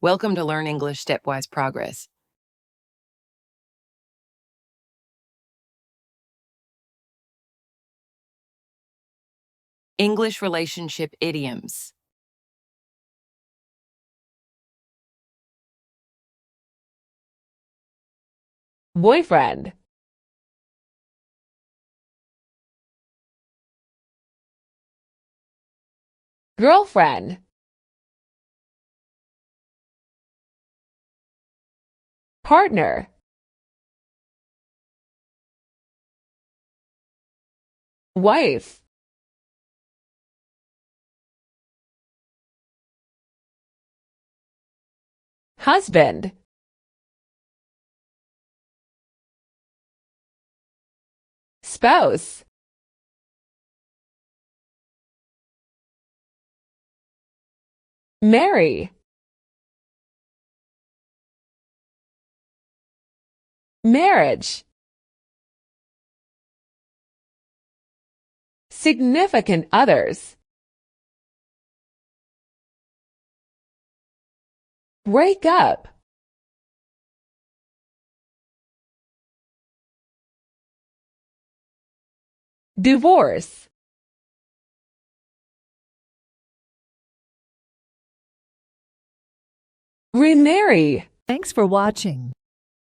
Welcome to Learn English Stepwise Progress. English relationship idioms. Boyfriend, girlfriend, partner, wife, husband, spouse, marry, marriage, significant others, break up, divorce, remarry. Thanks for watching.